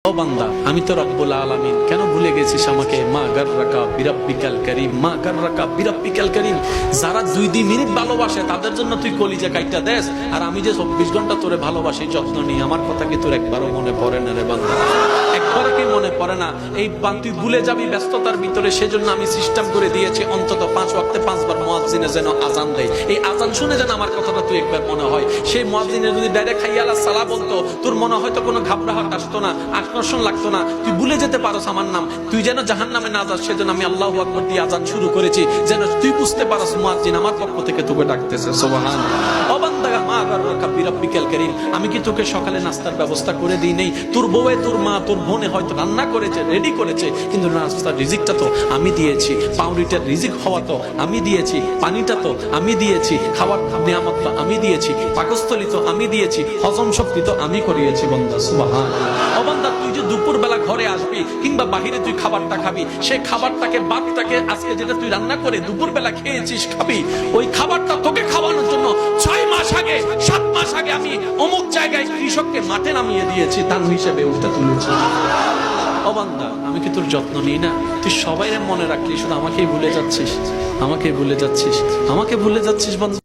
ও বান্দা, আমি তো রব্বুল আলামিন, কেন ভুলে গেছিস আমাকে? মা গাররাকা বিরাব্বিকাল কারীম, মা গাররাকা বিরাব্বিকাল কারীম। যারা 2 মিনিট ভালোবাসে তাদের জন্য তুই কলিজা কাইটা দেস, আর আমি যে 24 ঘন্টা তোরে ভালোবাসি, যত্ন নিই, আমার কথা কি তোর একবারও মনে পড়ে না রে বান্দা? একবারও কি মনে পড়ে না? এই তুই ভুলে যাবি ব্যস্ততার ভিতরে, সেজন্য আমি সিস্টেম করে দিয়েছি অন্তত 5 ওয়াক্তে 5 বার মুয়াজ্জিনে যেন আজান দেয়। এই আজান শুনে যেন আমার কথাটা তুই একবার মনে হয়। সেই মুয়াজ্জিনে যদি ডাইরেক্ট হাইয়া আলাস সালাহ বলতো, তোর মনে হয়তো কোনো ঘাবড়াহট আসতো না, আকর্ষণ লাগতো না, তুই ভুলে যেতে পারোস আমার নাম। তুই যেন জাহান্নামে না যাস, সেজন্য আমি আল্লাহু আকবার দিয়ে আজান শুরু করেছি, যেন তুই বুঝতে পারোস মুয়াজ্জিন আমার পক্ষ থেকে তোকে ডাকতেছে। সুবহানাল্লাহ। ও বান্দা, মা গাররাকা বিরাব্বিকাল কারীম, আমি কি তোকে সকালে নাস্তার ব্যবস্থা করে দিই নেই? তোর বউয়ে, তোর মা, তোর বোনে হয়তো রান্না করেছে, রেডি করেছে, কিন্তু নাস্তার রিজিকটা তো আমি দিয়েছি, পাউরুটির রিজিক হওয়া তো আমি দিয়েছি, পানিটা তো আমি দিয়েছি, খাবার নিয়ামত তো আমি দিয়েছি, পাকস্থলী তো আমি দিয়েছি, হজম শক্তি তো আমি করিয়েছি। বান্দা সুবহানাল্লাহ। ও বান্দা, তুই যে দুপুর বেলা ঘরে আসবি কিংবা বাহিরে তুই খাবারটা খাবি, সেই খাবারটাকে বাদটাকে আজকে যেটা তুই রান্না করে দুপুর বেলা খেয়েছিস খাবি, ওই খাবারটা তোকে খাওয়ানোর জন্য 6 মাস আগে 7 মাস আগে আমি অমুক জায়গায় কৃষককে মাঠে নামিয়ে দিয়েছি, দান হিসেবে ওটা তুলেছি। ও বান্দা, আমি কি তোর যত্ন নিই না? তুই সবাই মনে রাখলি, শুধু আমাকেই ভুলে যাচ্ছিস, আমাকে ভুলে যাচ্ছিস, আমাকে ভুলে যাচ্ছিস বান্দা।